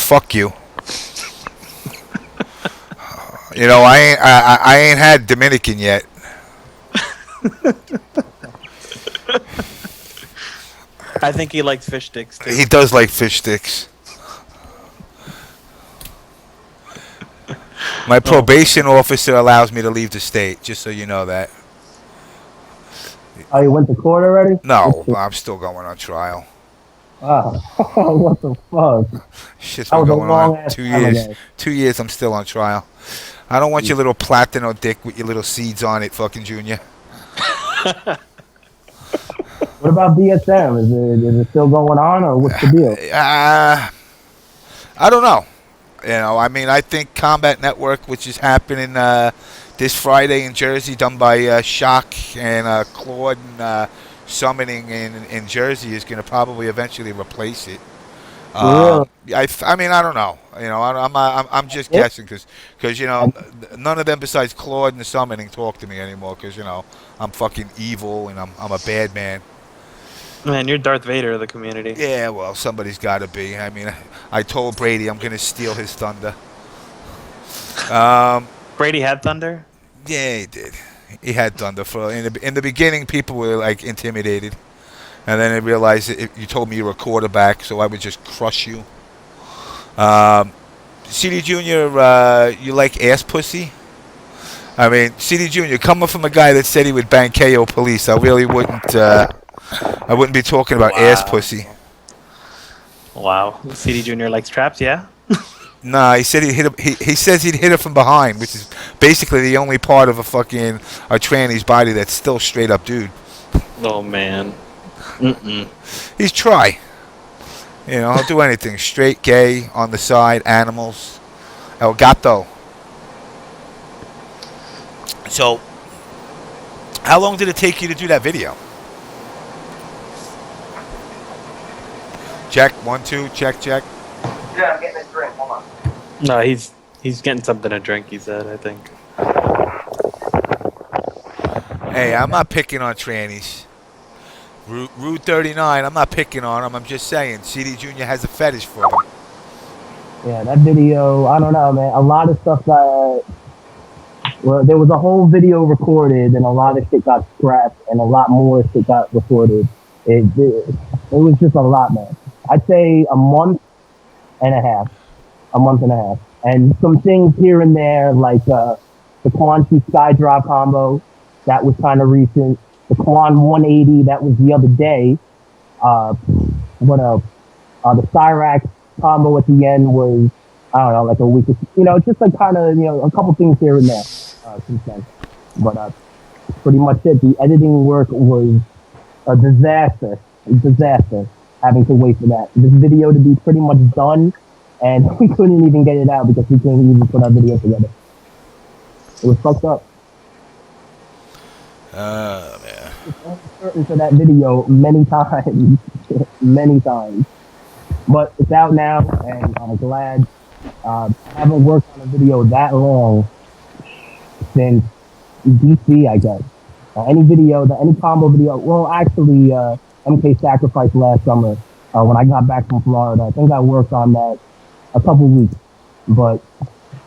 fuck you. You know, I ain't had Dominican yet. I think he likes fish sticks too. He does like fish sticks. My probation officer allows me to leave the state, just so you know that. Oh, you went to court already? No, I'm still going on trial. Oh, what the fuck? Shit's That been was a going long on ass 2 time years. ago. 2 years, I'm still on trial. I don't want your little platano dick with your little seeds on it, fucking Junior. What about BSM? Is it still going on, or what's the deal? I don't know. You know, I mean, I think Combat Network, which is happening this Friday in Jersey, done by Shock and Claude and Summoning in Jersey, is going to probably eventually replace it. Really? I mean, I don't know. You know, I'm just guessing because you know, none of them besides Claude and Summoning talk to me anymore because you know I'm fucking evil and I'm a bad man. Man, you're Darth Vader of the community. Yeah, well, somebody's got to be. I mean, I told Brady I'm going to steal his thunder. Brady had thunder? Yeah, he did. He had thunder. In the beginning, people were like intimidated, and then they realized that you told me you were a quarterback, so I would just crush you. CD Junior, you like ass pussy? I mean, CD Junior, coming from a guy that said he would bang KO police, I really wouldn't. I wouldn't be talking about ass pussy. Wow. CD Junior likes traps, yeah? Nah, he said he says he'd hit her from behind, which is basically the only part of a tranny's body that's still straight up dude. Oh man. He's try. You know, he'll do anything. Straight, gay, on the side, animals. El gato. So, how long did it take you to do that video? Check, 1, 2, check. Yeah, I'm getting a drink. Hold on. No, he's getting something to drink, he said, I think. Hey, I'm not picking on trannies. Route 39, I'm not picking on them. I'm just saying, CD Junior has a fetish for them. Yeah, that video, I don't know, man. A lot of stuff got... Well, there was a whole video recorded, and a lot of shit got scrapped, and a lot more shit got recorded. It was just a lot, man. I'd say a month and a half. And some things here and there, like the Quan Sky Drop combo, that was kind of recent. The Quan 180, that was the other day. What else? The Cyrax combo at the end was, I don't know, like a week. You know, just like kind of, you know, a couple things here and there since then. But pretty much it. The editing work was a disaster. Having to wait for that. This video to be pretty much done, and we couldn't even get it out because we couldn't even put our video together. It was fucked up. Man. It's certain for that video many times. But it's out now, and I'm glad. I haven't worked on a video that long since DC, I guess. Any combo video. Well, actually, MK Sacrifice last summer when I got back from Florida. I think I worked on that a couple weeks. But,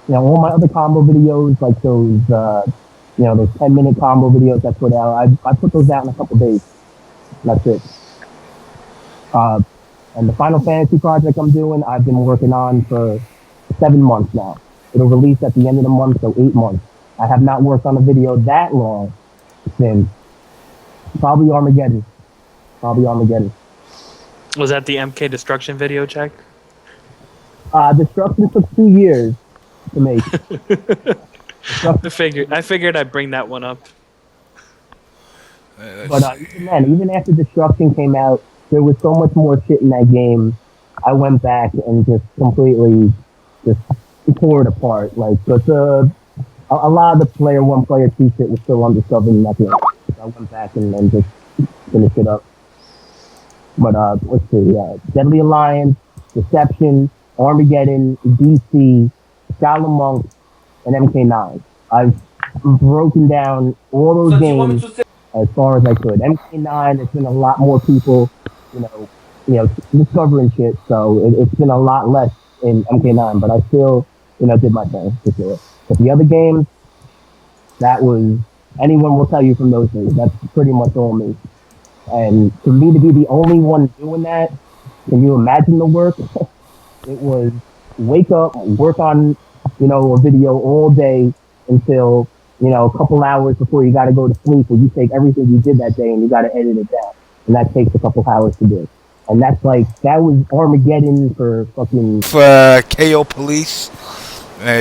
you know, all my other combo videos, like those, you know, those 10-minute combo videos I put out, I put those out in a couple days. That's it. And the Final Fantasy project I'm doing, I've been working on for 7 months now. It'll release at the end of the month, so 8 months. I have not worked on a video that long since probably Armageddon. Was that the MK Destruction video, check? Destruction took 2 years to make. I figured I'd bring that one up. But even after Destruction came out, there was so much more shit in that game. I went back and just completely just tore it apart. Like, a lot of the Player 1, Player 2 shit was still undiscovered in that game. So I went back and then just finished it up. But let's see, Deadly Alliance, Deception, Armageddon, DC, Shaolin Monk, and MK9. I've broken down all those games as far as I could. MK9, there's been a lot more people, you know, discovering shit, so it's been a lot less in MK9, but I still, did my thing for sure. But the other games, that was, anyone will tell you from those days, that's pretty much all me. And for me to be the only one doing that, can you imagine the work? It was wake up, work on, a video all day until, a couple hours before you got to go to sleep, where you take everything you did that day and you got to edit it down. And that takes a couple hours to do. And that's that was Armageddon for fucking... For KO Police.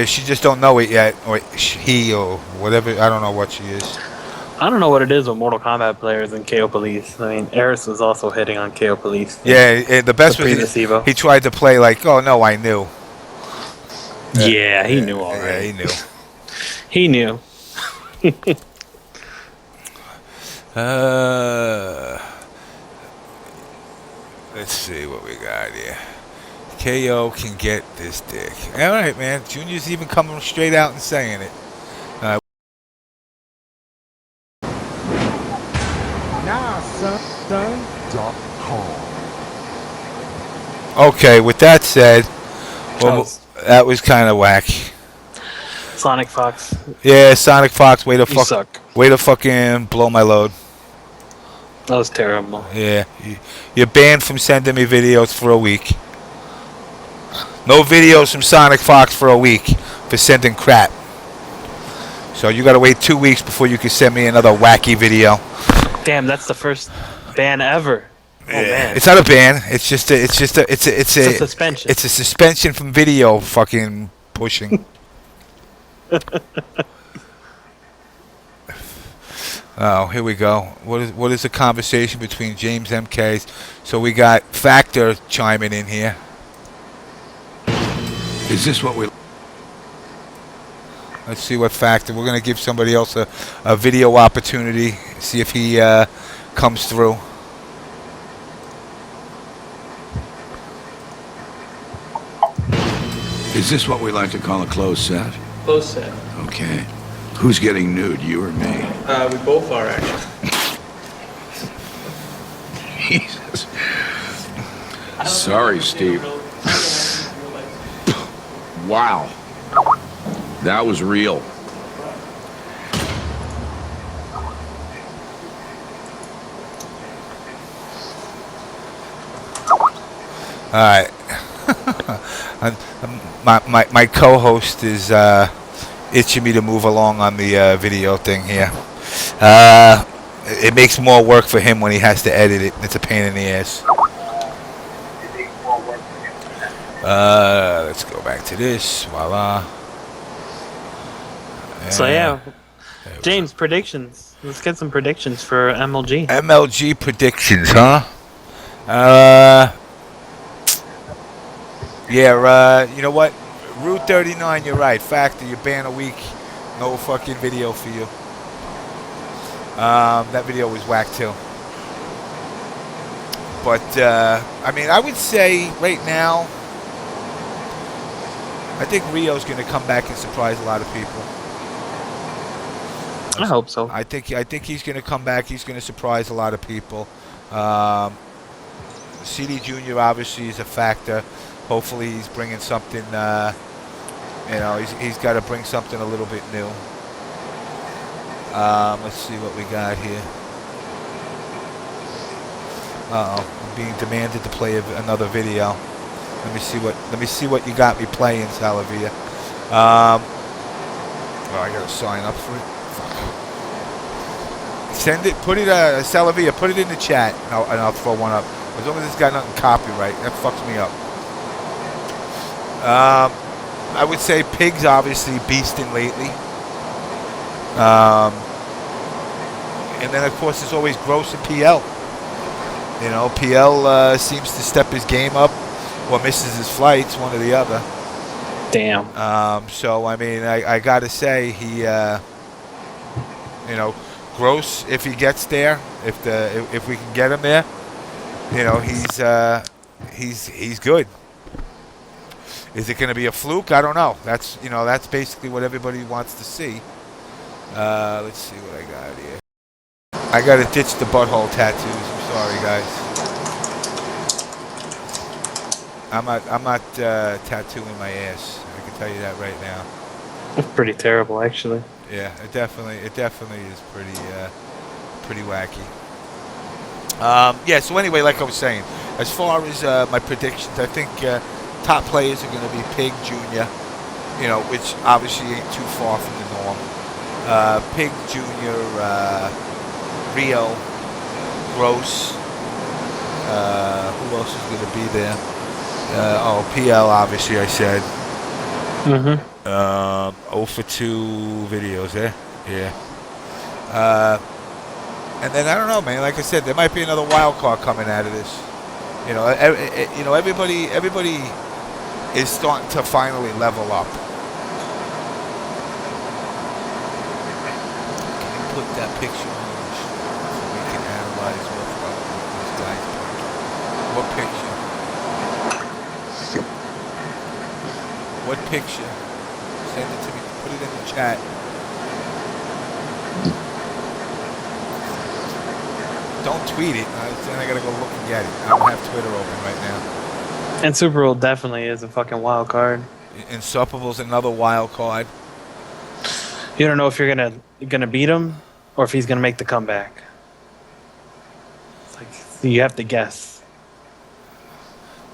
She just don't know it yet. Or he or whatever. I don't know what she is. I don't know what it is with Mortal Kombat players and KO Police. I mean, Eris was also hitting on KO Police. Yeah, the best was he tried to play like, oh no, I knew. Yeah, he knew already. Yeah, he knew. He knew. Let's see what we got here. KO can get this dick. All right, man. Junior's even coming straight out and saying it. Okay, with that said, that was kind of whack. Sonic Fox. Yeah, Sonic Fox, way to fucking blow my load. That was terrible. Yeah, you're banned from sending me videos for a week. No videos from Sonic Fox for a week for sending crap. So you gotta wait 2 weeks before you can send me another wacky video. Damn, that's the first ban ever. Oh man. It's not a ban. It's a suspension. It's a suspension from video fucking pushing. Oh, here we go. What is the conversation between JamessMK? So we got Factor chiming in here. Is this what we... Let's see what Factor. We're gonna give somebody else a video opportunity. See if he comes through. Is this what we like to call a closed set? Close set. Okay. Who's getting nude, you or me? We both are, actually. Jesus. Sorry, Steve. Wow. That was real. All right. my co-host is itching me to move along on the video thing here. It makes more work for him when he has to edit it. It's a pain in the ass. Let's go back to this. Voila. So yeah, James, predictions. Let's get some predictions for MLG. MLG predictions, huh? Yeah, you know what? Route 39, you're right. Factor, you ban a week. No fucking video for you. That video was whack too. But, I mean, I would say right now, I think Rio's going to come back and surprise a lot of people. I hope so. I think he's going to come back. He's going to surprise a lot of people. CD Jr. obviously is a factor. Hopefully he's bringing something, he's got to bring something a little bit new. Let's see what we got here. I'm being demanded to play another video. Let me see what you got me playing, Salavia. I gotta sign up for it. Fuck. Send it, put it, Salavia, put it in the chat, and I'll throw one up. As long as it's got nothing copyright, that fucks me up. I would say Pig's obviously beasting lately. And then of course there's always Gross and PL. You know, PL seems to step his game up or misses his flights, one or the other. Damn. So I mean, I gotta say he, Gross, if he gets there, if we can get him there, he's good. Is it going to be a fluke? I don't know. That's basically what everybody wants to see. Let's see what I got here. I got to ditch the butthole tattoos. I'm sorry, guys. I'm not tattooing my ass. I can tell you that right now. It's pretty terrible, actually. Yeah, it definitely is pretty wacky. Yeah. So anyway, like I was saying, as far as my predictions, I think top players are going to be Pig Jr. You know, which obviously ain't too far from the norm. Pig Jr., Rio, Gross. Who else is going to be there? PL, obviously, I said. Mm-hmm. 0 for 2 videos there. Yeah. And then, I don't know, man. Like I said, there might be another wild card coming out of this. You know, everybody is starting to finally level up. Put that picture on so we can analyze what's up with this guy's picture. What picture? What picture? Send it to me. Put it in the chat. Don't tweet it. Then I gotta go look and get it. I don't have Twitter open right now. And Super Bowl definitely is a fucking wild card. Insuperable's another wild card. You don't know if you're gonna beat him or if he's gonna make the comeback. It's like you have to guess.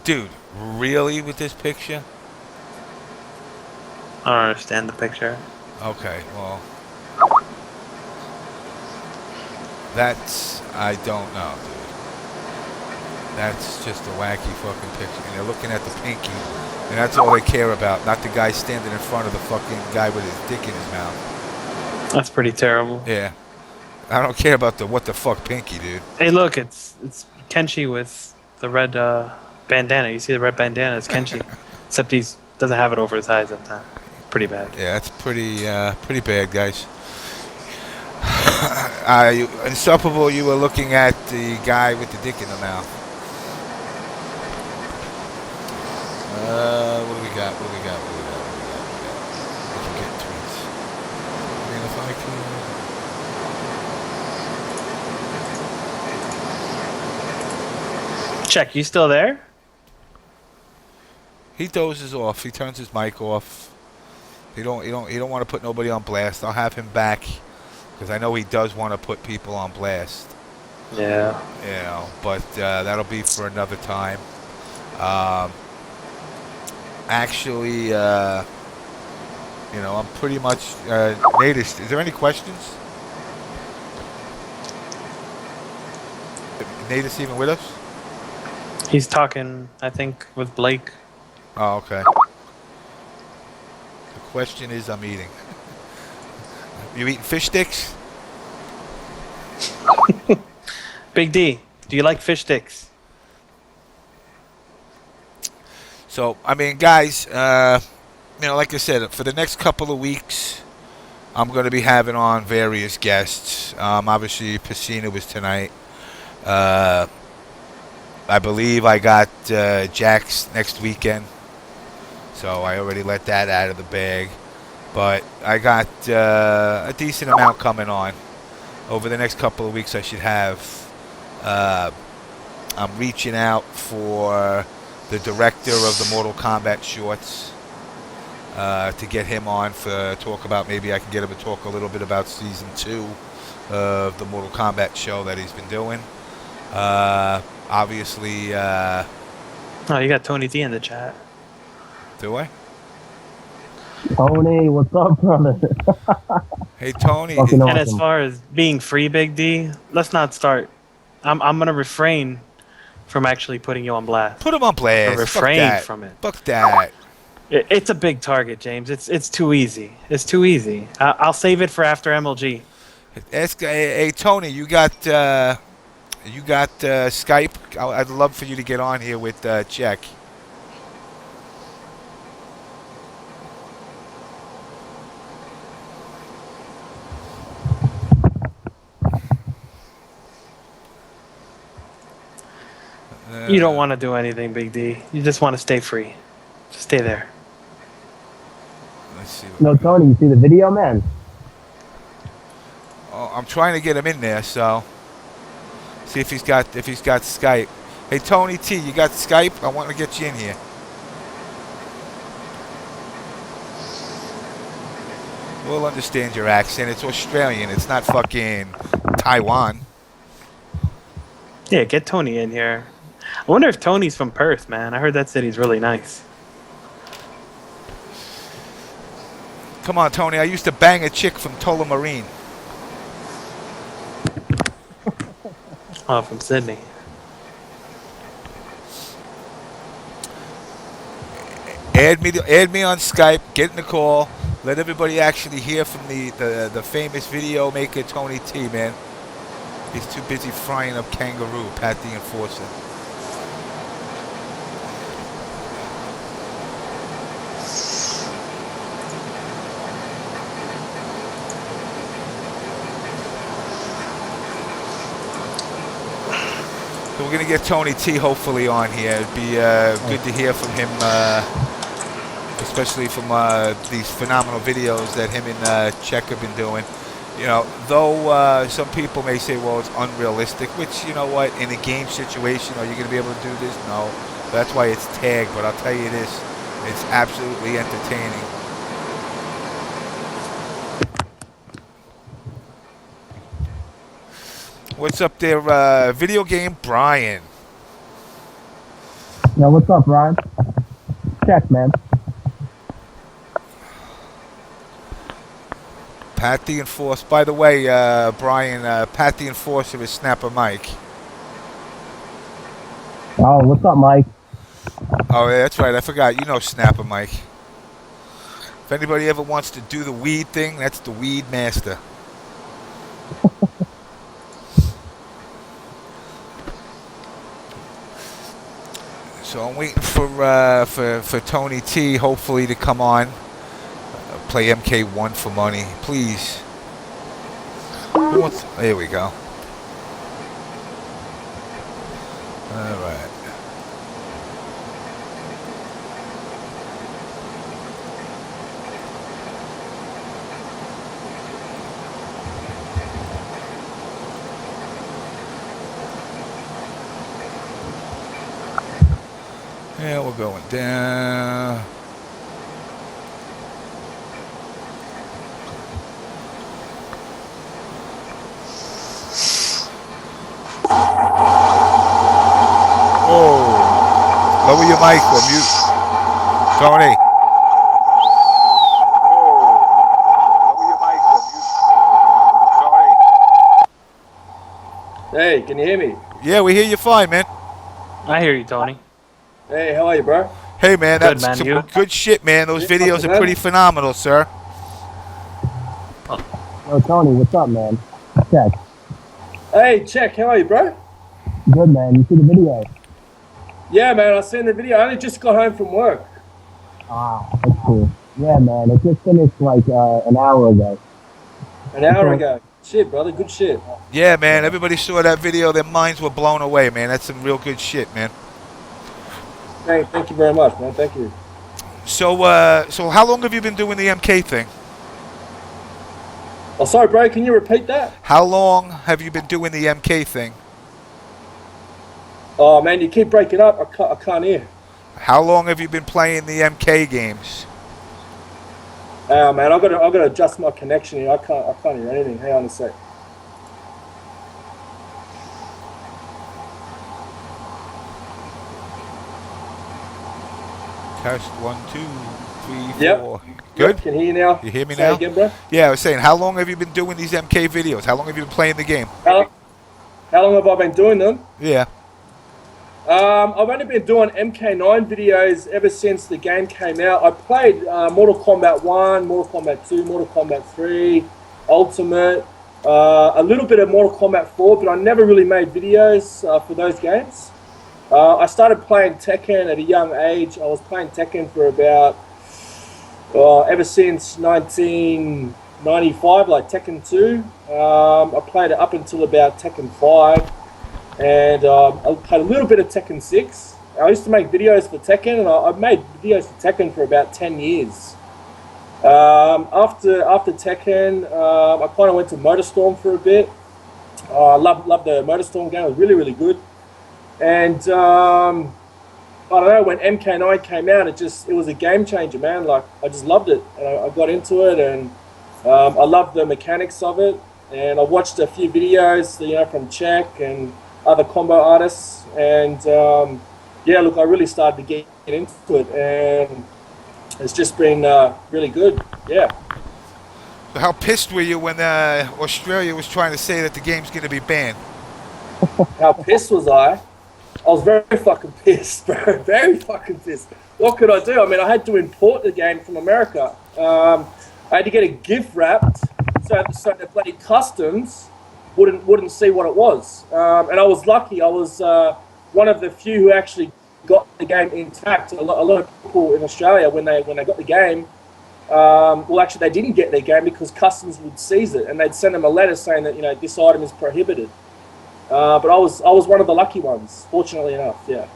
Dude, really with this picture? I don't understand the picture. Okay, well, I don't know, dude. That's just a wacky fucking picture. And they're looking at the pinky, and that's all they care about, not the guy standing in front of the fucking guy with his dick in his mouth. That's pretty terrible. Yeah. I don't care about the what the fuck pinky, dude. Hey, look, it's Kenshi with the red bandana. You see the red bandana? It's Kenshi, except he doesn't have it over his eyes that time. Pretty bad. Yeah, that's pretty bad, guys. Insufferable, you were looking at the guy with the dick in the mouth. What do we got? We can get tweets. I mean, if I can... Check, you still there? He dozes off. He turns his mic off. He don't want to put nobody on blast. I'll have him back because I know he does want to put people on blast. Yeah. You know, but that'll be for another time. Actually, you know, I'm pretty much NaTaS. Is there any questions? NaTaS even with us? He's talking, I think, with Blake. Oh, okay. The question is, I'm eating. You eating fish sticks? Big D, do you like fish sticks? So, I mean, guys, you know, like I said, for the next couple of weeks, I'm going to be having on various guests. Obviously, Pesina was tonight. I believe I got Jax next weekend. So I already let that out of the bag. But I got a decent amount coming on. Over the next couple of weeks, I should have... I'm reaching out for the director of the Mortal Kombat shorts to get him on for talk about... Maybe I can get him to talk a little bit about Season 2 of the Mortal Kombat show that he's been doing. Obviously... Oh, you got Tony D in the chat. Do I? Tony, what's up, brother? Hey, Tony. Fucking And as awesome. far as being free, Big D, let's not start. I'm going to refrain from actually putting you on blast. Put him on blast. Or refrain Fuck that. from it. Fuck that. It's a big target, James. It's too easy. It's too easy. I'll save it for after MLG. Ask, hey, Tony, you got Skype? I'd love for you to get on here with Check. You don't want to do anything, Big D. You just want to stay free. Just stay there. Let's see. No, Tony, you see the video, man? Oh, I'm trying to get him in there, so see if he's got Skype. Hey, Tony T, you got Skype? I want to get you in here. We'll understand your accent. It's Australian. It's not fucking Taiwan. Yeah, get Tony in here. I wonder if Tony's from Perth, man. I heard that city's really nice. Come on, Tony. I used to bang a chick from Tullamarine. Oh, from Sydney. Add me on Skype. Get in the call. Let everybody actually hear from the famous video maker Tony T, man. He's too busy frying up kangaroo, Pat the Enforcer. So we're going to get Tony T hopefully on here. It'd be good to hear from him, especially from these phenomenal videos that him and Czech have been doing. You know, though some people may say, well, it's unrealistic, which, you know what, in a game situation, are you going to be able to do this? No. That's why it's tagged, but I'll tell you this, it's absolutely entertaining. What's up there, video game Brian? Yo, what's up, Ryan? Check, man. Pat the Enforcer. By the way, Brian, Pat the Enforcer is Snapper Mike. Oh, what's up, Mike? Oh, yeah, that's right. I forgot. You know Snapper Mike. If anybody ever wants to do the weed thing, that's the weed master. So I'm waiting for Tony T, hopefully, to come on. Play MK1 for money, please. There we go. All right. Yeah, we're going down. Whoa. Lower your mic or mute. Tony. Lower your mic or mute. Tony. Hey, can you hear me? Yeah, we hear you fine, man. I hear you, Tony. Hey, how are you, bro? Hey, man, Good, that's man, some you? good shit, man. Those Yeah, videos are man. pretty phenomenal, sir. Yo, Tony, what's up, man? Check. Hey, Check, how are you, bro? Good, man. You see the video? Yeah, man, I seen the video. I only just got home from work. Ah, that's cool. Yeah, man. It just finished like an hour ago. An hour ago. Shit, brother, good shit. Yeah, man, everybody saw that video. Their minds were blown away, man. That's some real good shit, man. Thank you very much, man. Thank you. So, so how long have you been doing the MK thing? Oh, sorry, bro. Can you repeat that? How long have you been doing the MK thing? Oh, man, you keep breaking up. I can't hear. How long have you been playing the MK games? Oh, man, I gotta adjust my connection here. I can't hear anything. Hang on a sec. Test 1, 2, 3, 4. Yep. Good? Can you hear you now? You hear me Say now? again, bro? Yeah, I was saying, how long have you been doing these MK videos? How long have you been playing the game? How long have I been doing them? Yeah. I've only been doing MK9 videos ever since the game came out. I played Mortal Kombat 1, Mortal Kombat 2, Mortal Kombat 3, Ultimate, a little bit of Mortal Kombat 4, but I never really made videos for those games. I started playing Tekken at a young age. I was playing Tekken for about, ever since 1995, like Tekken 2. I played it up until about Tekken 5. And I played a little bit of Tekken 6. I used to make videos for Tekken, and I've made videos for Tekken for about 10 years. After Tekken, I kind of went to MotorStorm for a bit. I love the MotorStorm game. It was really, really good. And I don't know, when MK9 came out, it was a game changer, man. Like, I just loved it, and I got into it, and I loved the mechanics of it. And I watched a few videos, from Czech and other combo artists, and yeah, look, I really started to get into it, and it's just been really good. Yeah. How pissed were you when Australia was trying to say that the game's going to be banned? How pissed was I? I was very fucking pissed, bro. Very fucking pissed. What could I do? I mean, I had to import the game from America. I had to get a gift wrapped so the bloody customs wouldn't see what it was. And I was lucky. I was one of the few who actually got the game intact. A lot of people in Australia, when they got the game, well, actually, they didn't get their game because customs would seize it, and they'd send them a letter saying that this item is prohibited. But I was one of the lucky ones, fortunately enough. Yeah.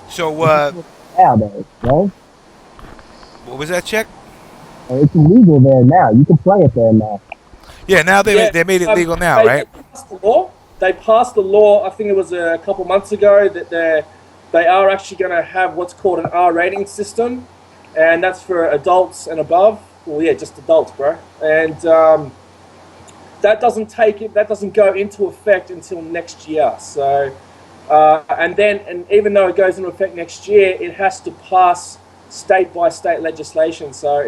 So, Nowadays, right? what was that, Czech? It's illegal there now. You can play it there now. Yeah, now they made it legal now, right? They passed the law. I think it was a couple months ago that they are actually going to have what's called an R rating system, and that's for adults and above. Well, yeah, just adults, bro. And that doesn't go into effect until next year. So, and even though it goes into effect next year, it has to pass state by state legislation. So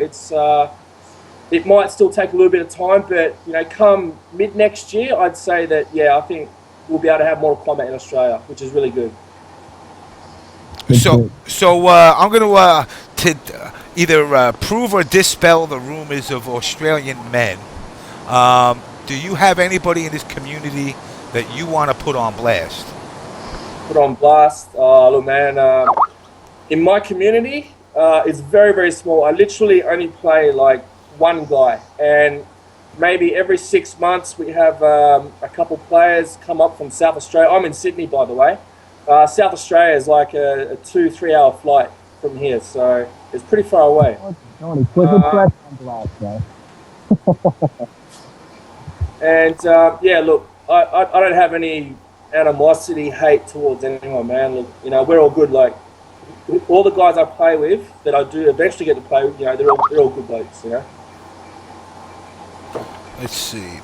it might still take a little bit of time, but come mid next year, I'd say that I think we'll be able to have Mortal Kombat in Australia, which is really good. So I'm going to either prove or dispel the rumors of Australian men. Do you have anybody in this community that you want to put on blast? Put on blast? Look, man, in my community, it's very, very small. I literally only play like one guy, and maybe every 6 months we have a couple players come up from South Australia. I'm in Sydney, by the way. South Australia is like a 2-3 hour flight from here, so it's pretty far away. Tony, put his press on blast, bro. And yeah, look, I don't have any animosity, hate towards anyone, man. Look, we're all good. Like, all the guys I play with that I do eventually get to play with, they're all good blokes, Let's see.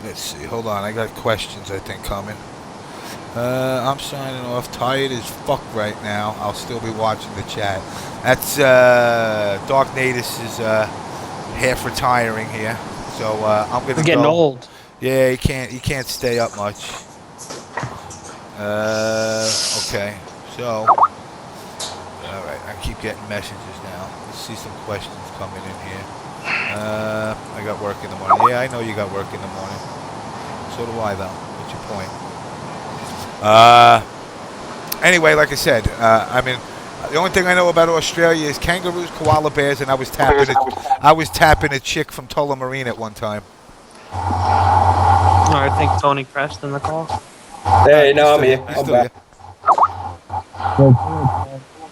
Hold on, I got questions I think coming. I'm signing off. Tired as fuck right now. I'll still be watching the chat. That's DarKNaTaS is half retiring here, so I'm gonna Getting go. old. Yeah, he can't stay up much. Okay, so all right, I keep getting messages now. Let's see some questions coming in here. I got work in the morning. Yeah, I know you got work in the morning. So do I, though. What's your point? Anyway, like I said, the only thing I know about Australia is kangaroos, koala bears, and I was tapping a chick from Tullamarine at one time. I think Tony crashed in the call. Hey, no, I'm here. I'm back.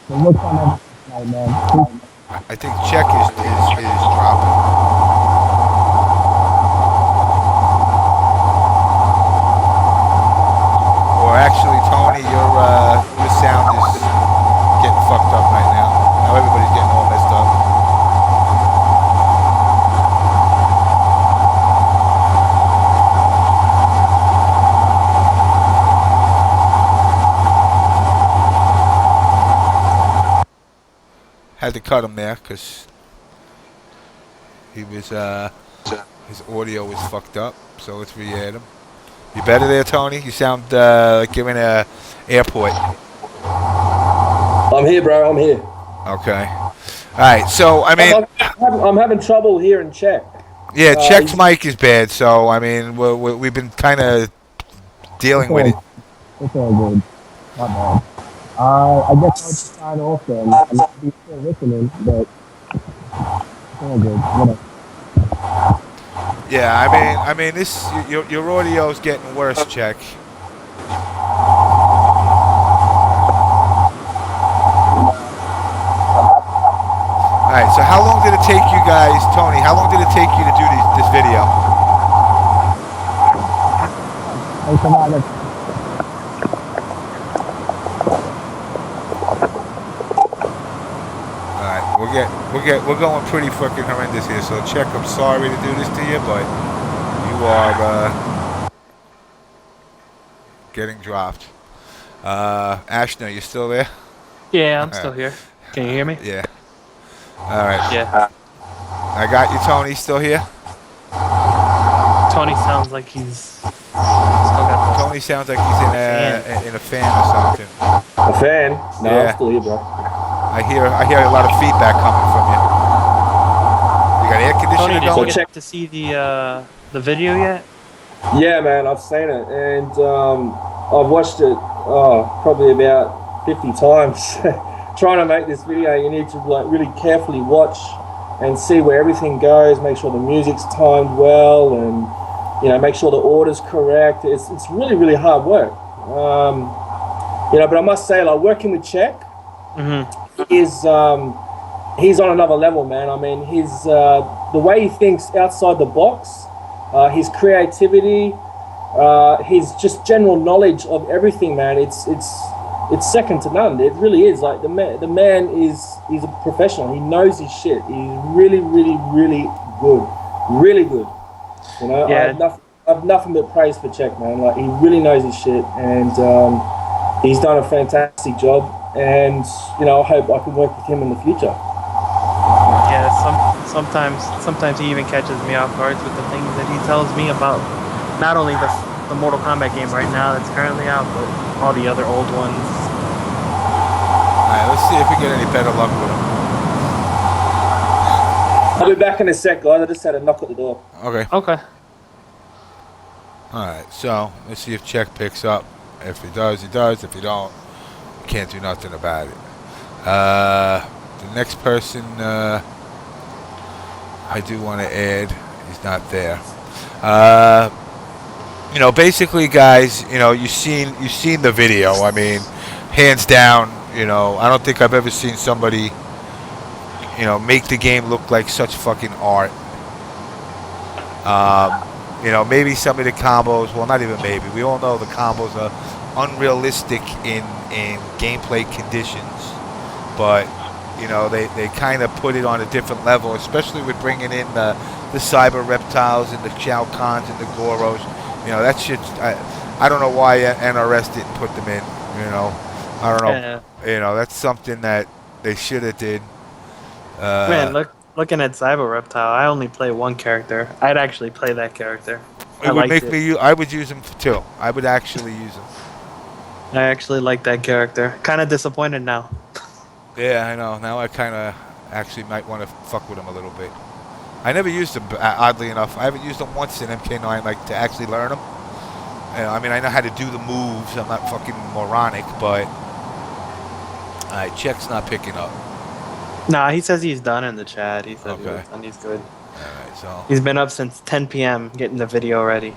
Look on everything, man. I think Czech is dropping. Or actually, Tony, your sound is getting fucked up right now. Now everybody's getting all messed up. Had to cut him there because he was his audio was fucked up. So let's re-add him. You better there, Tony? You sound like you're in a airport. I'm here, bro. I'm here. Okay. All right. So I mean, I'm having trouble here in Czech. Yeah, Czech's mic is bad. So I mean, we've been kind of dealing with it. It's all good. Not bad. I guess I'll just sign off then. I'm not be still listening, but it's all good. Whatever. Yeah, I mean, this your audio's getting worse, Czech. All right. So how long did it take you guys, Tony? How long did it take you to do this video? we're going pretty fucking horrendous here. So check, I'm sorry to do this to you, but you are getting dropped. Ashener, you still there? Yeah, I'm still here. Can you hear me? Yeah. All right. Yeah. I got you, Tony. Still here? Tony sounds like he's still got Tony sounds like he's in a fan or something. A fan? No, Yeah. I'm still here, bro. I hear a lot of feedback coming from you. You got air Tony, conditioner did you going? get to see the video yet? Yeah, man, I've seen it, and I've watched it probably about 50 times. Trying to make this video, you need to like really carefully watch and see where everything goes. Make sure the music's timed well, and make sure the order's correct. It's really hard work. But I must say, like working with Czech is he's on another level, man. I mean, his the way he thinks outside the box, his creativity, his just general knowledge of everything, man. It's second to none. It really is. Like the man he's a professional. He knows his shit. He's really good, really good. Yeah. I have nothing but praise for Czech, man. Like he really knows his shit, and he's done a fantastic job. And I hope I can work with him in the future. Yeah. Sometimes he even catches me off guard with the things that he tells me about not only the Mortal Kombat game right now that's currently out, but all the other old ones. Alright, let's see if we get any better luck with him. I'll be back in a sec, guys. I just had a knock at the door. Okay. Okay. Alright, so let's see if Czech picks up. If he does, he does. If he don't, we can't do nothing about it. The next person I do want to add, he's not there. Basically, guys, you've seen the video. I mean, hands down, I don't think I've ever seen somebody, make the game look like such fucking art. Maybe some of the combos, well, not even maybe. We all know the combos are unrealistic in gameplay conditions, but they kind of put it on a different level, especially with bringing in the cyber reptiles and the Shao Kahns and the Goros. That shit, I don't know why NRS didn't put them in. I don't know. Yeah. That's something that they should have did. Man, looking at Cyber Reptile, I only play one character. I'd actually play that character. It would make me. I would use him too. I would actually use him. I actually like that character. Kind of disappointed now. Yeah, I know. Now I kind of actually might want to fuck with him a little bit. I never used him, oddly enough. I haven't used him once in MK9, like to actually learn him. I mean, I know how to do the moves. I'm not fucking moronic, but Czech's not picking up. Nah, he says he's done in the chat. He said Okay. he's done. He's good. All right, so He's been up since 10 p.m. getting the video ready.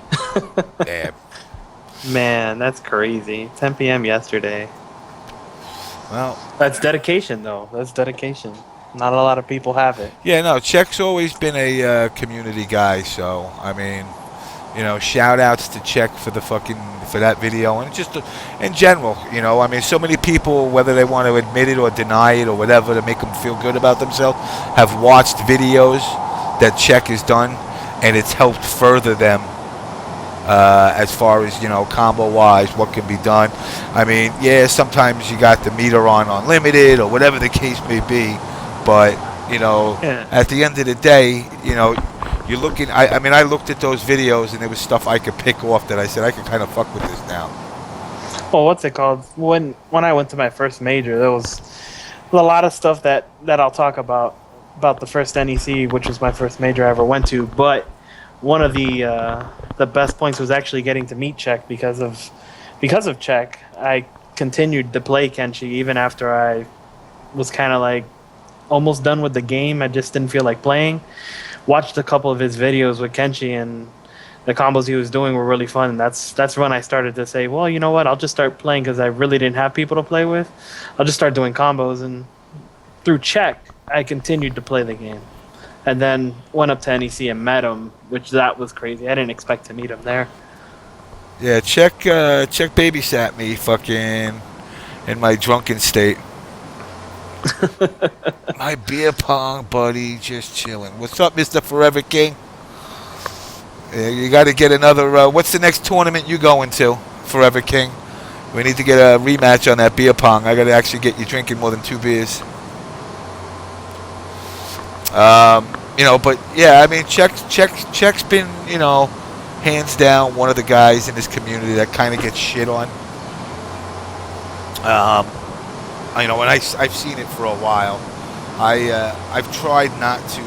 damn. Man, that's crazy. 10 p.m. yesterday. Well, That's dedication, though. That's dedication. Not a lot of people have it. yeah, no. Czech's always been a community guy, so I mean, shout outs to Czech for that video and just in general. I mean, so many people, whether they want to admit it or deny it or whatever, to make them feel good about themselves, have watched videos that Czech has done, and it's helped further them as far as combo wise, what can be done. I mean, yeah, sometimes you got the meter on unlimited or whatever the case may be, but at the end of the day, you're looking. I mean, I looked at those videos and there was stuff I could pick off that I said I could kind of fuck with this now. Well, what's it called? When I went to my first major, there was a lot of stuff that I'll talk about the first NEC, which was my first major I ever went to. But one of the best points was actually getting to meet Czech because of Czech. I continued to play Kenshi even after I was kind of like almost done with the game. I just didn't feel like playing. Watched a couple of his videos with Kenshi, and the combos he was doing were really fun. And that's when I started to say, well, you know what? I'll just start playing because I really didn't have people to play with. I'll just start doing combos, and through Czech, I continued to play the game. And then went up to NEC and met him, which that was crazy. I didn't expect to meet him there. Yeah, Czech babysat me fucking in my drunken state. My beer pong buddy just chilling. What's up, Mr. Forever King? You got to get another. What's the next tournament you going to, Forever King? We need to get a rematch on that beer pong. I got to actually get you drinking more than 2 beers. But yeah, I mean, Check's been, hands down one of the guys in this community that kind of gets shit on. And I've seen it for a while. I've tried not to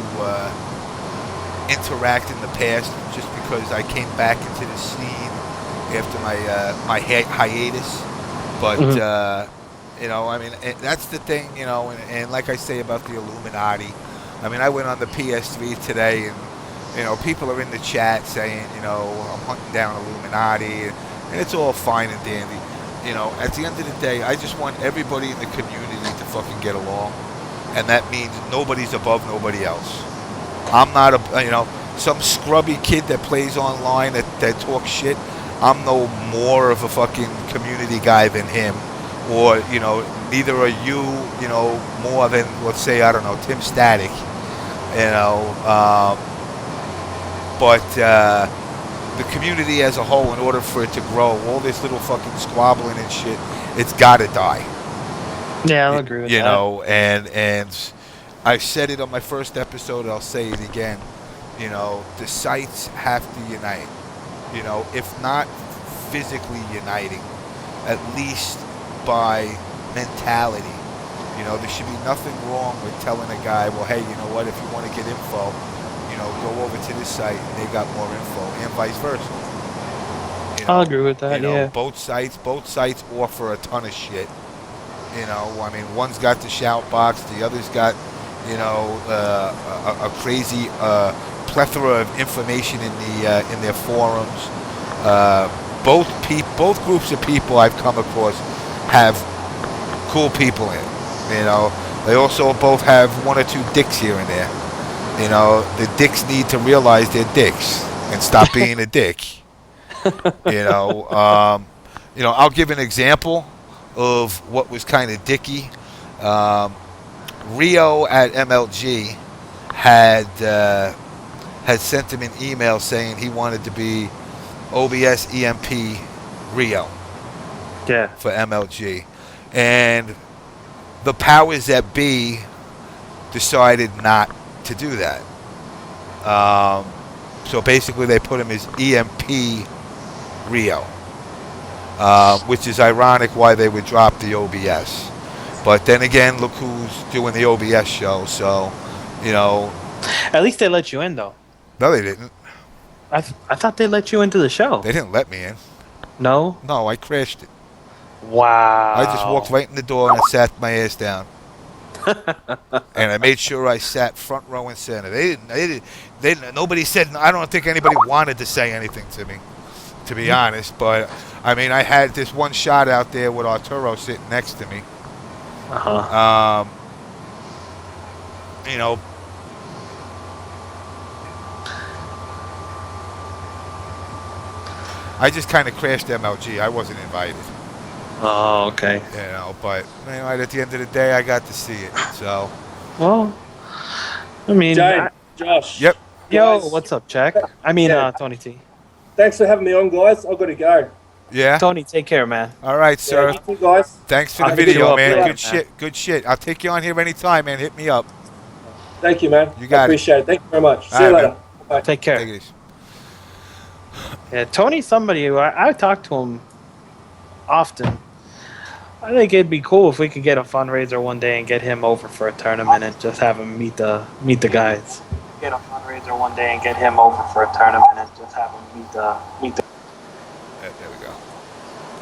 interact in the past just because I came back into the scene after my hiatus. But that's the thing, and like I say about the Illuminati. I mean, I went on the PS3 today, and people are in the chat saying, I'm hunting down Illuminati, and it's all fine and dandy. At the end of the day, I just want everybody in the community to fucking get along, and that means nobody's above nobody else. I'm not some scrubby kid that plays online that talks shit. I'm no more of a fucking community guy than him, or neither are you, more than, let's say, I don't know, Tim Static, but the community as a whole, in order for it to grow, all this little fucking squabbling and shit, it's gotta die. Yeah, I'll agree with that. And I've said it on my first episode, I'll say it again. The sites have to unite. If not physically uniting, at least by mentality. There should be nothing wrong with telling a guy, well, hey, you know what, if you want to get info, go over to this site and they got more info, and vice versa. I'll agree with that, yeah. Both sites offer a ton of shit. One's got the shout box, the other's got, a crazy plethora of information in their forums. Both groups of people I've come across have cool people in. They also both have 1 or 2 dicks here and there. The dicks need to realize they're dicks and stop being a dick. I'll give an example of what was kind of dicky. Rio at MLG had sent him an email saying he wanted to be OBS EMP Rio. Yeah. For MLG, and the powers that be decided not to do that. So basically, they put him as EMP Rio, which is ironic why they would drop the OBS. But then again, look who's doing the OBS show. So, At least they let you in, though. No, they didn't. I thought they let you into the show. They didn't let me in. No? No, I crashed it. Wow. I just walked right in the door and I sat my ass down. And I made sure I sat front row and center. They didn't. Nobody said. I don't think anybody wanted to say anything to me, to be honest. But I mean, I had this one shot out there with Arturo sitting next to me. I just kind of crashed MLG. I wasn't invited. Oh, okay. But at the end of the day, I got to see it. So. Well, I mean, Josh. Yep. Yo, what's up, Jack? I mean, Tony T. Thanks for having me on, guys. I've got to go. Yeah. Tony, take care, man. All right, sir. Yeah, you guys. Thanks for the video, man. Good shit. Good shit. I'll take you on here anytime, man. Hit me up. Thank you, man. You got I appreciate it. Thank you very much. See you later. Bye. Take care. Take it easy. Yeah, Tony's somebody who I talk to him often. I think it'd be cool if we could get a fundraiser one day and get him over for a tournament and just have him meet the guys. Get a fundraiser one day and get him over for a tournament and just have him meet the. There we go.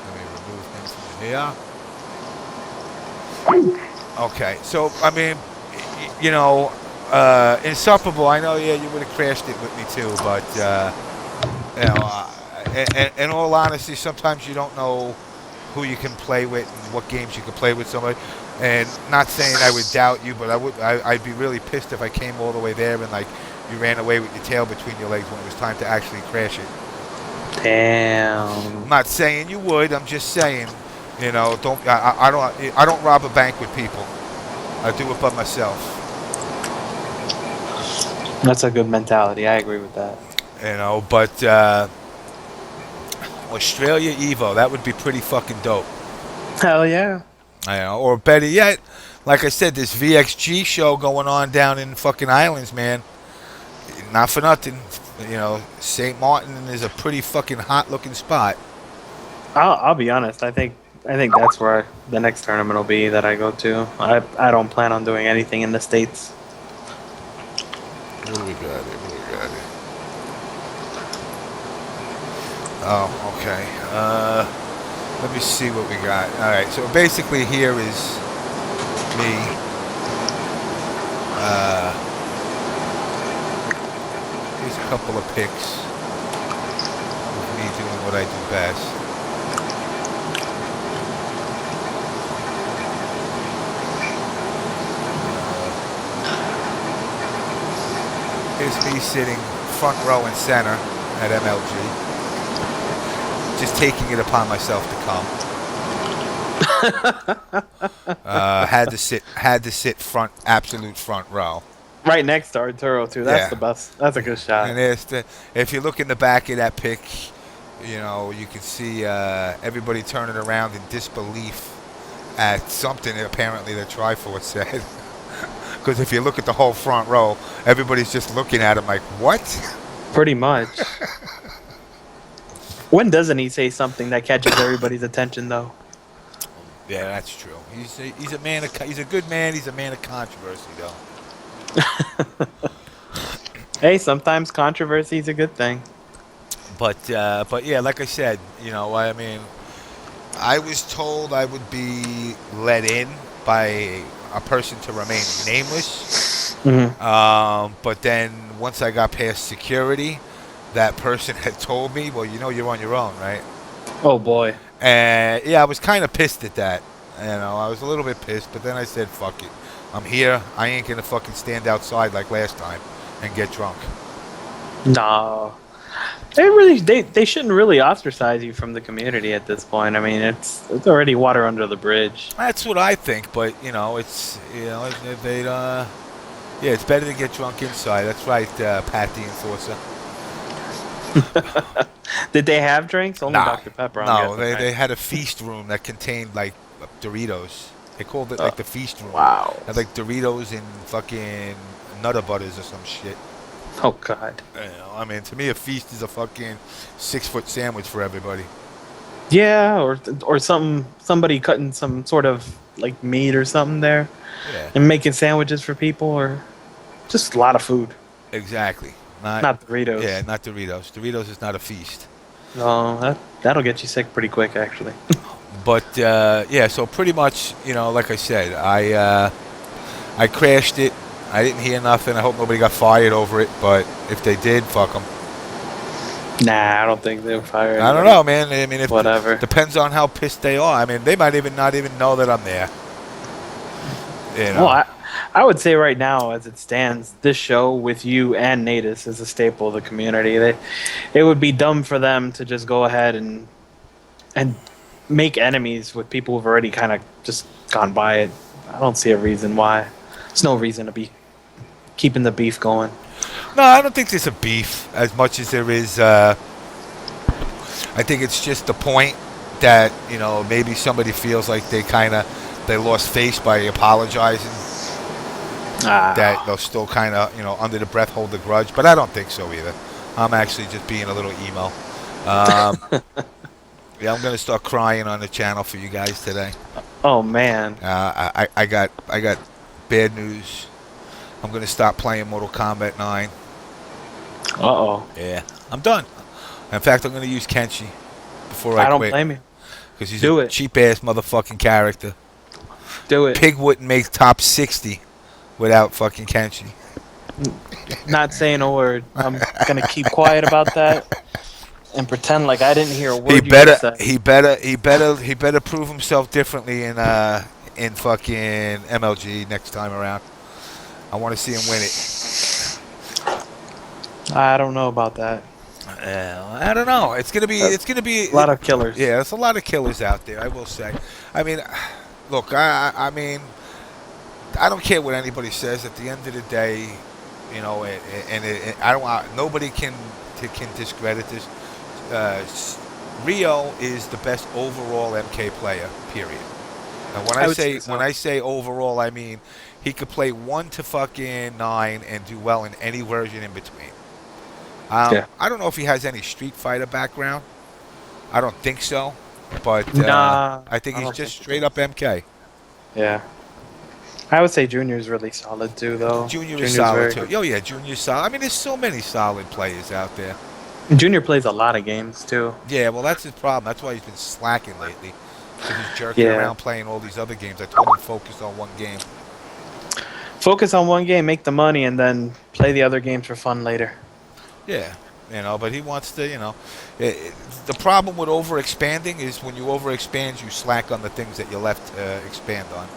Let me remove him from here. Okay, so I mean, Insufferable. I know, yeah, you would have crashed it with me too, but in all honesty, sometimes you don't know who you can play with and what games you can play with somebody. And not saying I would doubt you, but I'd be really pissed if I came all the way there and like you ran away with your tail between your legs when it was time to actually crash it. Damn. I'm not saying you would. I'm just saying, I don't rob a bank with people. I'll do it by myself. That's a good mentality. I agree with that. You know, but Australia Evo, that would be pretty fucking dope. Hell yeah. I know, or better yet, like I said, this VXG show going on down in fucking Islands, man. Not for nothing, you know, St. Martin is a pretty fucking hot looking spot. I'll be honest. I think that's where the next tournament will be that I go to. I don't plan on doing anything in the States. What do we got here? What do we got here? Oh, okay. Let me see what we got. All right, so basically here is me. Here's a couple of pics of me doing what I do best. Here's me sitting front row and center at MLG. Just taking it upon myself to come. Had to sit front, absolute front row. Right next to Arturo too. That's Yeah. the best. That's a good shot. And if you look in the back of that pic, you know, you can see everybody turning around in disbelief at something apparently the Triforce said. Because if you look at the whole front row, everybody's just looking at him like, what? Pretty much. When doesn't he say something that catches everybody's attention, though? Yeah, that's true. He's a man. He's a good man. He's a man of controversy, though. Hey, sometimes controversy is a good thing. But yeah, like I said, you know, I mean, I was told I would be let in by a person to remain nameless. Mm-hmm. But then once I got past security, that person had told me, well, you know, you're on your own, right? Oh boy. And yeah, I was kind of pissed at that. You know, I was a little bit pissed, but then I said, fuck it. I'm here. I ain't gonna fucking stand outside like last time and get drunk. No. They shouldn't really ostracize you from the community at this point. I mean, it's already water under the bridge. That's what I think, but you know, it's it's better to get drunk inside. That's right, Patty and Thorsa. Did they have drinks? Only Nah. Dr. Pepper. I'm No, guessing, right? they had a feast room that contained like Doritos. They called it like the feast room. Wow. Had like Doritos and fucking Nutter Butters or some shit. Oh God. You know, I mean, to me, a feast is a fucking 6-foot sandwich for everybody. Yeah, or somebody cutting some sort of like meat or something there, Yeah, and making sandwiches for people, or just a lot of food. exactly. Not Doritos. Yeah, not Doritos. Doritos is not a feast. No, that'll get you sick pretty quick, actually. But yeah, so pretty much, you know, like I said, I crashed it. I didn't hear nothing. I hope nobody got fired over it. But if they did, fuck them. Nah, I don't think they'll fire. I don't know, man. I mean, Whatever. Depends on how pissed they are. I mean, they might even not even know that I'm there. You know. Well, I would say right now, as it stands, this show with you and Natus is a staple of the community. It would be dumb for them to just go ahead and make enemies with people who've already kind of just gone by it. I don't see a reason why. There's no reason to be keeping the beef going. No, I don't think there's a beef as much as there is. I think it's just the point that, you know, maybe somebody feels like they lost face by apologizing. That they'll still kind of, you know, under the breath hold a grudge. But I don't think so either. I'm actually just being a little emo. Yeah, I'm gonna start crying on the channel for you guys today. Oh man. I got bad news. I'm gonna stop playing Mortal Kombat 9. Uh-oh. Yeah, I'm done. In fact, I'm gonna use Kenshi before I don't quit. blame you. Because he's Do a it. cheap ass motherfucking character. Do it. Pig wouldn't make top 60 without fucking Kenshi. Not saying a word. I'm gonna keep quiet about that and pretend like I didn't hear a word you just said. He better prove himself differently in fucking MLG next time around. I want to see him win it. I don't know about that. I don't know. It's gonna be A lot of killers. Yeah, there's a lot of killers out there. I will say. I mean, look, I mean, I don't care what anybody says. At the end of the day, you know, I don't want nobody can discredit this. Rio is the best overall MK player. Period. And when I I would say say so. when I say overall, I mean he could play 1 to fucking 9 and do well in any version in between. Yeah. I don't know if he has any Street Fighter background. I don't think so, but Nah, I think I he's don't just think straight so. up MK. Yeah. I would say Junior's really solid too, though. Junior is Junior's solid very too. good. Oh yeah, Junior's solid. I mean, there's so many solid players out there. Junior plays a lot of games too. Yeah, well, that's his problem. That's why he's been slacking lately. Because he's jerking Yeah. around playing all these other games. I told him focus on one game. Focus on one game, make the money, and then play the other games for fun later. Yeah, you know, but he wants to, you know. The problem with overexpanding is when you overexpand, you slack on the things that you left expand on.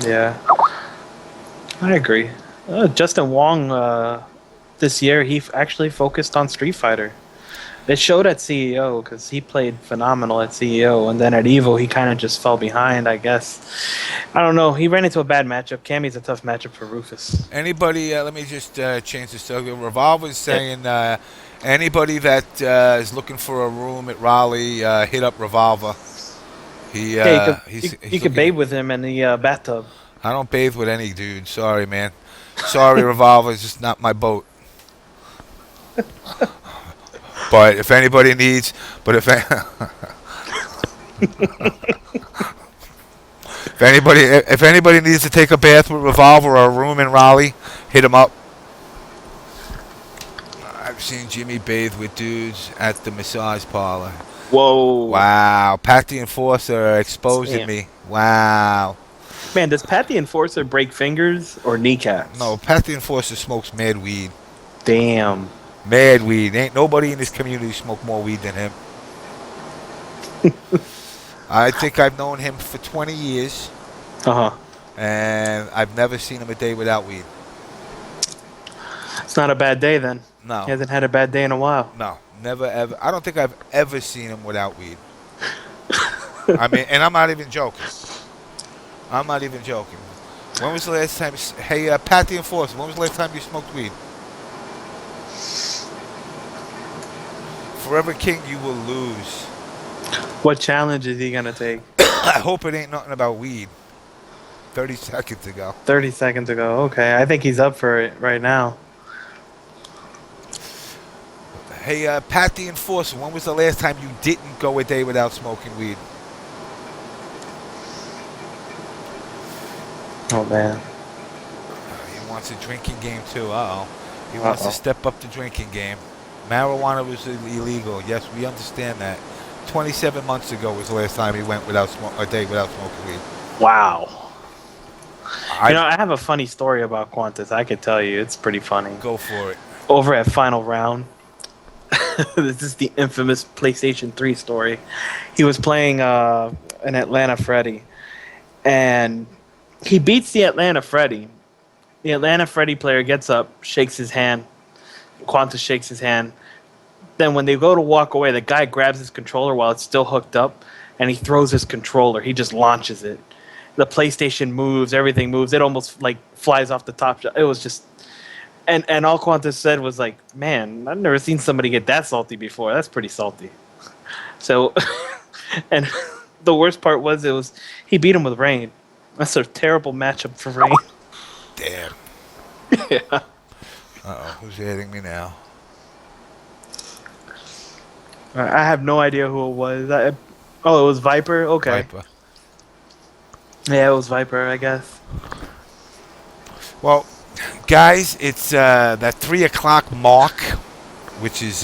Yeah. I agree. Justin Wong, this year, he actually focused on Street Fighter. It showed at CEO because he played phenomenal at CEO, and then at Evo he kind of just fell behind, I guess. I don't know. He ran into a bad matchup. Cammy's a tough matchup for Rufus. Anybody, let me just change this subject. Revolver's saying anybody that is looking for a room at Raleigh, hit up Revolver. Yeah, you he's could looking- bathe with him in the bathtub. I don't bathe with any dude. Sorry, man. Sorry, Revolver. It's just not my boat. But if anybody needs, if anybody needs to take a bath with Revolver or a room in Raleigh, hit him up. I've seen Jimmy bathe with dudes at the massage parlor. Whoa. Wow, Pat the Enforcer exposing Damn. me. Wow. Man, does Pat the Enforcer break fingers or kneecaps? No, Pat the Enforcer smokes mad weed. Damn. Mad weed. Ain't nobody in this community smoke more weed than him. I think I've known him for 20 years, Uh-huh. and I've never seen him a day without weed. It's not a bad day then. No. He hasn't had a bad day in a while. No, never ever. I don't think I've ever seen him without weed. I mean, and I'm not even joking. I'm not even joking. When was the last time? Hey, Pat the Enforcer, when was the last time you smoked weed? Forever King, you will lose. What challenge is he going to take? I hope it ain't nothing about weed. 30 seconds ago. 30 seconds ago. Okay, I think he's up for it right now. Hey, Pat the Enforcer, when was the last time you didn't go a day without smoking weed? Oh, man. He wants a drinking game, too. Uh-oh. He wants to step up the drinking game. Marijuana was illegal. Yes, we understand that. 27 months ago was the last time he went without a day without smoking weed. Wow. I I have a funny story about Qantas. I could tell you. It's pretty funny. go for it. Over at Final Round, this is the infamous PlayStation 3 story. He was playing an Atlanta Freddy, and he beats the Atlanta Freddy. The Atlanta Freddy player gets up, shakes his hand. Qantas shakes his hand. Then when they go to walk away, the guy grabs his controller while it's still hooked up, and he throws his controller. He just launches it. The PlayStation moves, everything moves. It almost like flies off the top. It was just, and all Qantas said was like, "Man, I've never seen somebody get that salty before. That's pretty salty." So, and the worst part was he beat him with Rain. That's a terrible matchup for Rain. Damn. Yeah. Uh-oh, who's hitting me now? I have no idea who it was. It was Viper? Okay. Viper. Yeah, it was Viper, I guess. Well, guys, it's that 3 o'clock mark, which is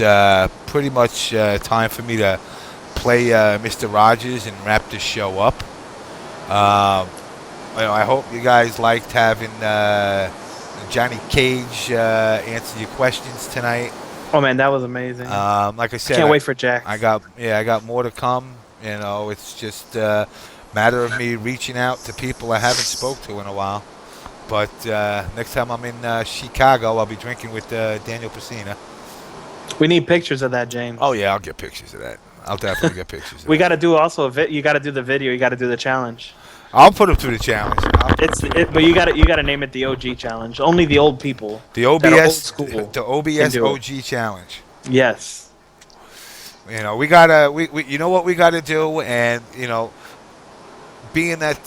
pretty much time for me to play Mr. Rogers and wrap this show up. I hope you guys liked having Johnny Cage answer your questions tonight. Oh man, that was amazing. Like I said, Can't wait for Jack. I got more to come. You know, it's just a matter of me reaching out to people I haven't spoke to in a while. But next time I'm in Chicago, I'll be drinking with Daniel Pesina. We need pictures of that, James. Oh yeah, I'll get pictures of that. I'll definitely get pictures. Of We that. got to do also you got to do the video. You got to do the challenge. I'll put him through the challenge. But you gotta name it the OG challenge. Only the old people. The that are old OBS, school the can OBS do it. OG challenge. Yes. You know, we gotta, you know what we gotta do, and you know, being that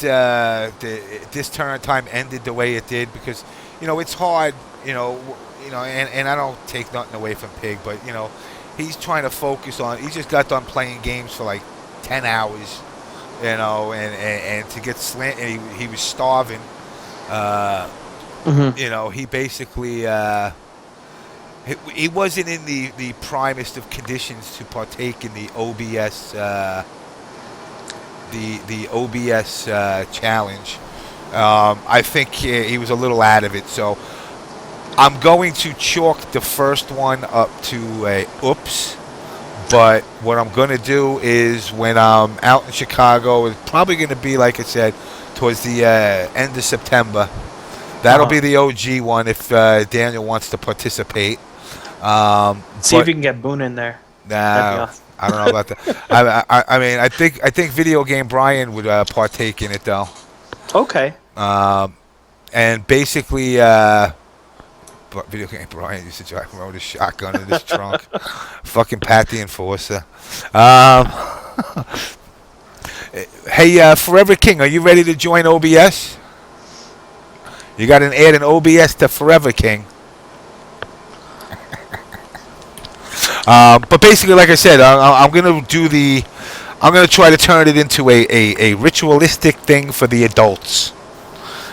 this turn time ended the way it did, because you know it's hard, and I don't take nothing away from Pig, but you know, he's trying to focus on. He just got done playing games for like 10 hours, you know, and to get slant, and he was starving. You know, he basically. He wasn't in the primest of conditions to partake in the OBS the OBS challenge. I think he was a little out of it, so I'm going to chalk the first one up to a oops. But what I'm going to do is when I'm out in Chicago, it's probably going to be, like I said, towards the end of September. That'll be the OG one if Daniel wants to participate. See if you can get Boone in there. Nah, Awesome. I don't know about that. I mean, I think Video Game Brian would partake in it though. Okay. And basically, Video Game Brian used to drive around with a shotgun in his trunk. Fucking Pat the Enforcer. Hey, Forever King, are you ready to join OBS? You got to add an OBS to Forever King. But basically, like I said, I'm gonna try to turn it into a ritualistic thing for the adults.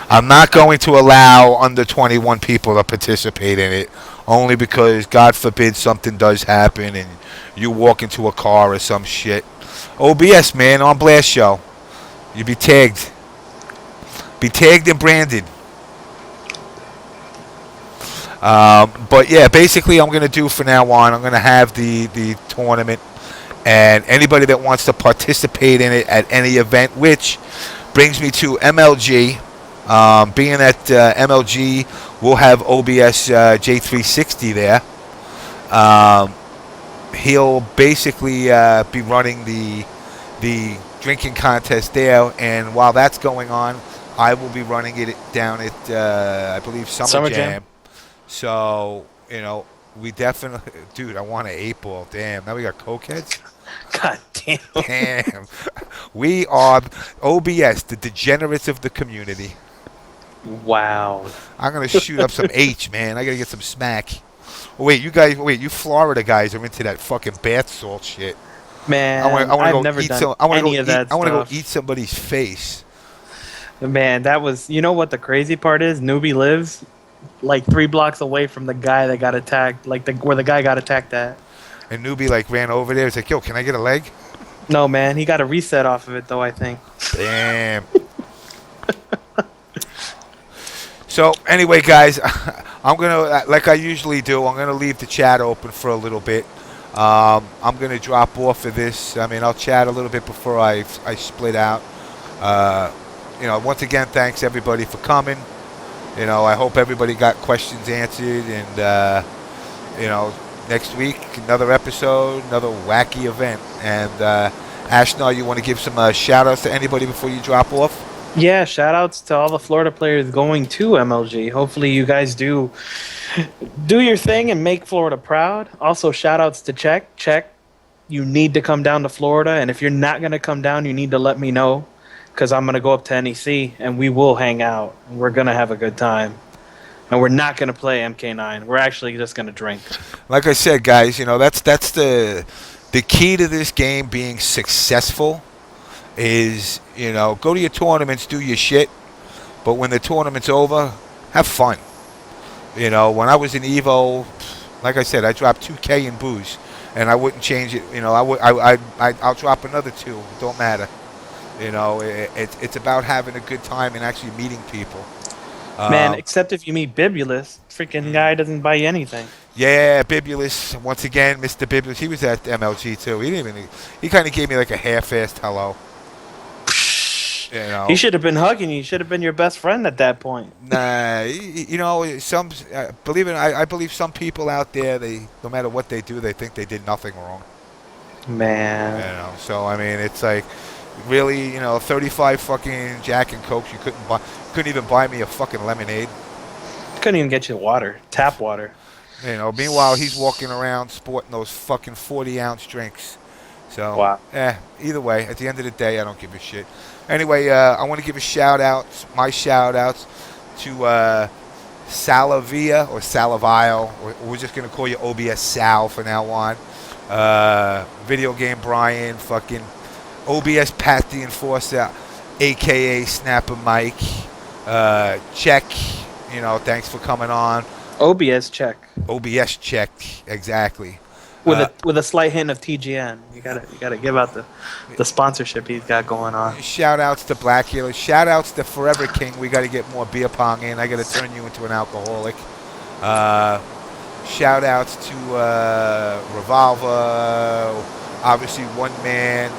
I'm not going to allow under 21 people to participate in it, only because God forbid something does happen and you walk into a car or some shit. OBS, man, on Blast Show, you be tagged and branded. But yeah, basically I'm going to do from now on, I'm going to have the tournament, and anybody that wants to participate in it at any event, which brings me to MLG. Being that MLG will have OBS J360 there, he'll basically be running the drinking contest there, and while that's going on, I will be running it down at, I believe, Summer Jam. So, you know, we definitely... Dude, I want an 8-ball. Damn, now we got cokeheads? God damn. Damn. We are OBS, the degenerates of the community. Wow. I'm going to shoot up some H, man. I got to get some smack. Wait, you Florida guys are into that fucking bath salt shit. Man, I've never done any of that stuff. I want to go eat somebody's face. Man, that was... You know what the crazy part is? Newbie lives like 3 blocks away from the guy that got attacked, like where the guy got attacked at. And Newbie like ran over there. He's like, "Yo, can I get a leg?" No, man, he got a reset off of it though, I think. Damn. So anyway, guys, I'm gonna, like I usually do, I'm gonna leave the chat open for a little bit. I'm gonna drop off of this. I mean, I'll chat a little bit before I split out. You know, once again, thanks everybody for coming. You know, I hope everybody got questions answered, and you know, next week another episode, another wacky event. And Ashener, you want to give some shout outs to anybody before you drop off? Yeah, shout outs to all the Florida players going to MLG. Hopefully you guys do your thing and make Florida proud. Also, shout outs to Check. You need to come down to Florida, and if you're not going to come down, you need to let me know, because I'm going to go up to NEC and we will hang out. We're going to have a good time. And we're not going to play MK9. We're actually just going to drink. Like I said, guys, you know, that's the key to this game being successful is, you know, go to your tournaments, do your shit, but when the tournament's over, have fun. You know, when I was in Evo, like I said, I dropped 2K in booze, and I wouldn't change it. You know, I'll drop another 2. It don't matter. You know, it's about having a good time and actually meeting people. Man, except if you meet Bibulus, freaking guy doesn't buy you anything. Yeah, Bibulus, once again, Mr. Bibulus, he was at MLG too. He kind of gave me like a half-assed hello. You know, he should have been hugging you. He should have been your best friend at that point. Nah, you know, I believe some people out there, no matter what they do, they think they did nothing wrong. Man. You know, so I mean, it's like, Really, 35 fucking Jack and Cokes. You couldn't even buy me a fucking lemonade. Couldn't even get you water, tap water. Meanwhile, he's walking around sporting those fucking 40-ounce drinks. So, Wow. either way, at the end of the day, I don't give a shit. Anyway, I want to give my shout outs to Salavia or Salavile, or we're just going to call you OBS Sal from now on. Video Game Brian, fucking OBS Pat the Enforcer, a.k.a. Snapper Mike. Check, thanks for coming on. OBS check. OBS check, exactly. With a slight hint of TGN. You gotta give out the sponsorship he's got going on. Shout outs to Black Healer. Shout outs to Forever King. We got to get more beer pong in. I got to turn you into an alcoholic. Shout outs to Revolver. Obviously, One Man.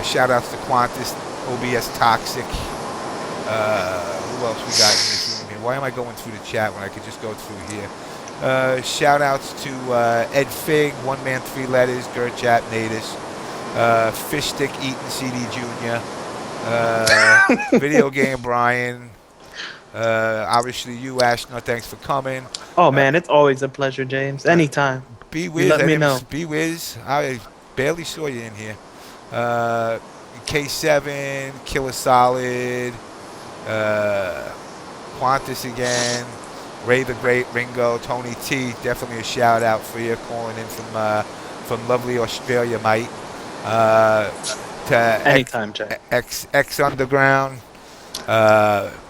Shout outs to Qantas, OBS Toxic. Who else we got in this room here? Why am I going through the chat when I could just go through here? Shout outs to Ed Fig, One Man 3 Letters, Gert Jap Natus, Fish Stick Eating CD Jr., Video Game Brian, obviously you, Ashener, thanks for coming. Oh man, it's always a pleasure, James. Anytime. B-Wiz, Let me know. B-Wiz, I barely saw you in here. K7, Killer Solid, Qantas again, Ray the Great, Ringo, Tony T, definitely a shout out for you calling in from lovely Australia, mate. To Anytime, Jack. X Underground.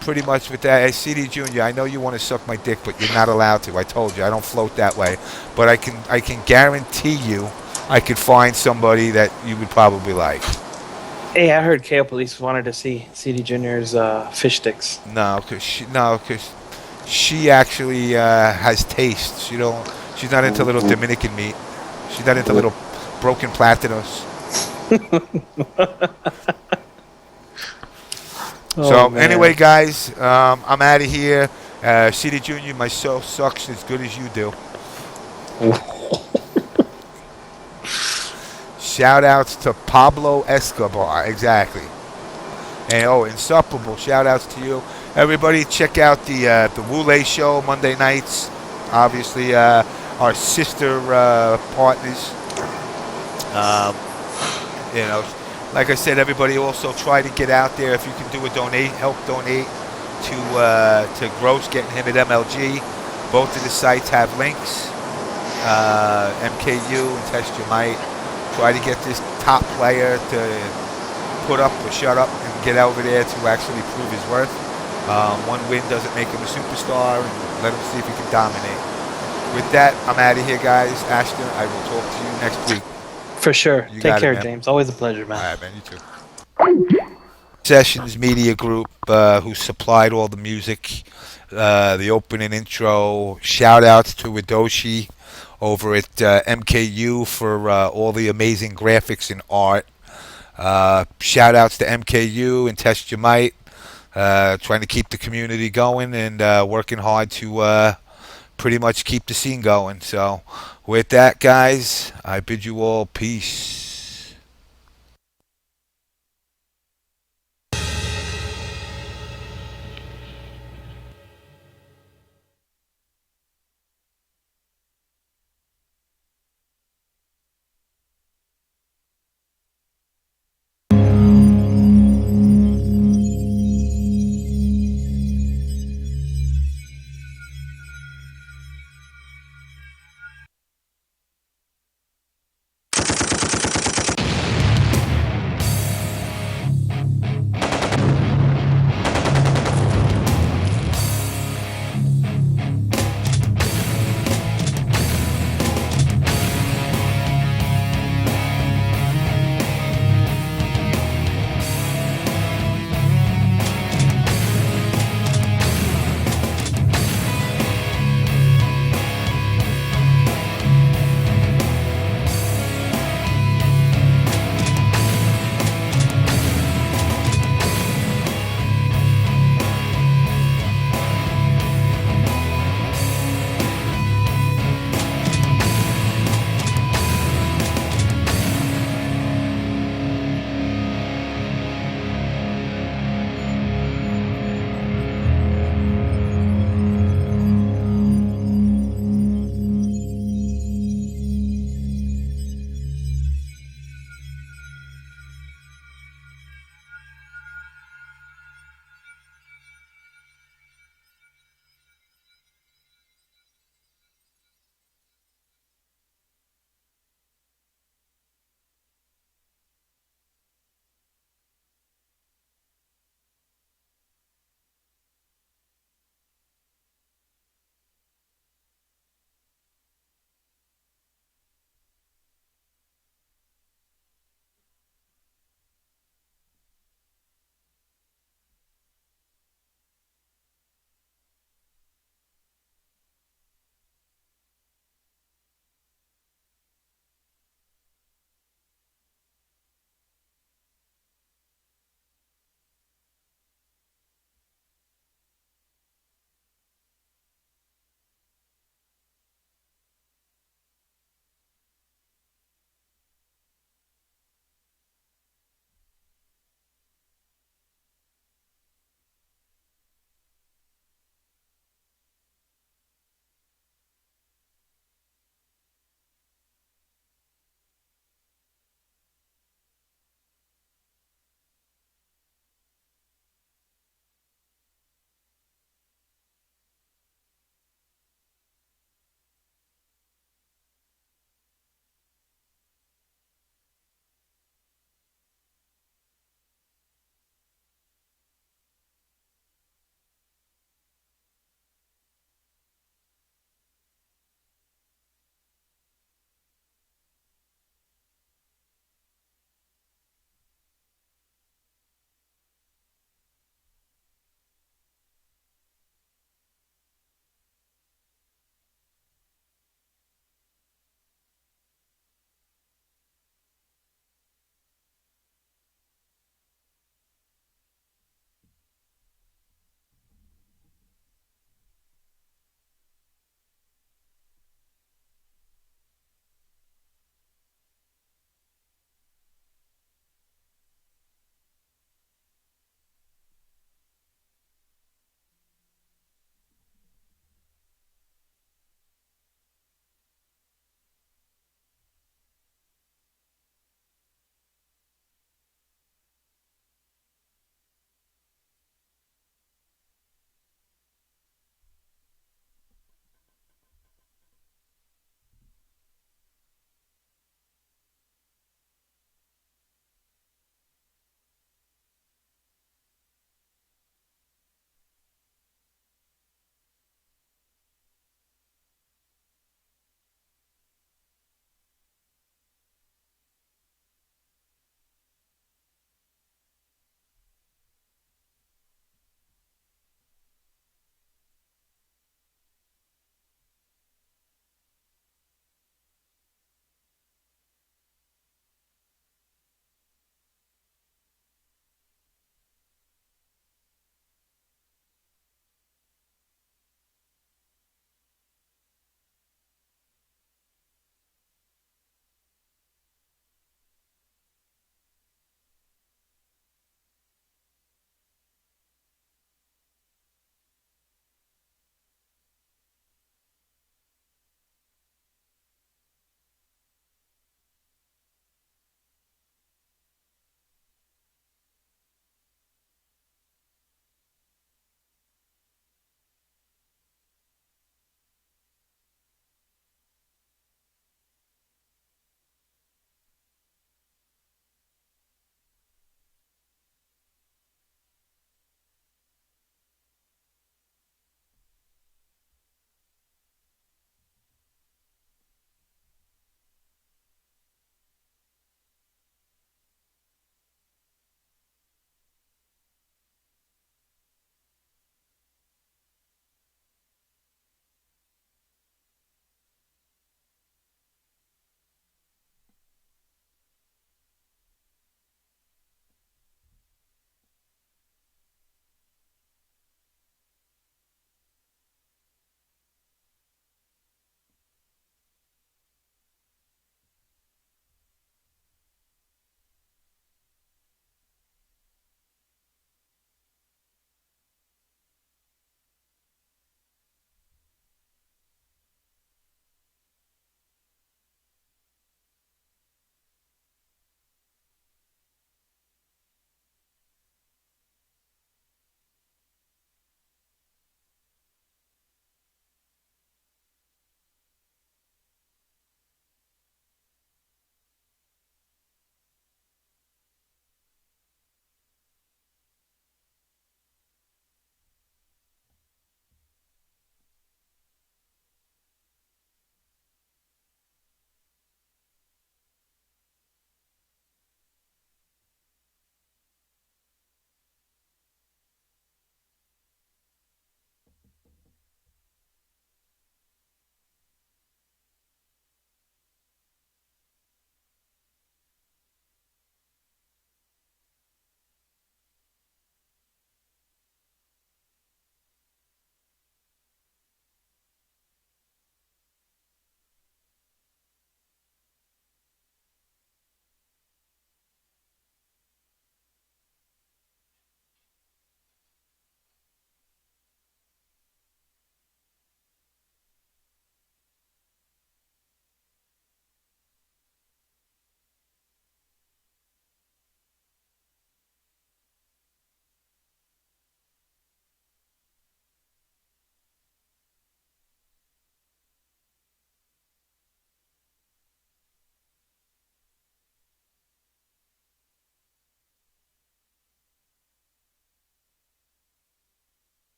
Pretty much with that, CD Junior. I know you want to suck my dick, but you're not allowed to. I told you I don't float that way. But I can guarantee you, I could find somebody that you would probably like. Hey, I heard KO Police wanted to see CD Junior's fish sticks. No, because she actually has taste. She's not into little Dominican meat. She's not into little broken platinos. Anyway, guys, I'm out of here. CD Junior, my soul sucks as good as you do. Shout outs to Pablo Escobar, exactly. And Insufferable, shout outs to you. Everybody, check out the Wule show Monday nights. Obviously, our sister partners. Like I said, everybody also try to get out there. If you can do help donate to Gross, getting him at MLG. Both of the sites have links. MKU and Test Your Might. Try to get this top player to put up or shut up and get over there to actually prove his worth. One win doesn't make him a superstar, and let him see if he can dominate. With that, I'm out of here, guys. Ashener, I will talk to you next week. For sure. You Take care, man. James. Always a pleasure, man. All right, man. You too. Sessions Media Group, who supplied all the music, the opening intro. Shout outs to Wadoshi over at MKU for all the amazing graphics and art. Shout outs to MKU and Test Your Might, trying to keep the community going and working hard to pretty much keep the scene going. So with that, guys, I bid you all peace.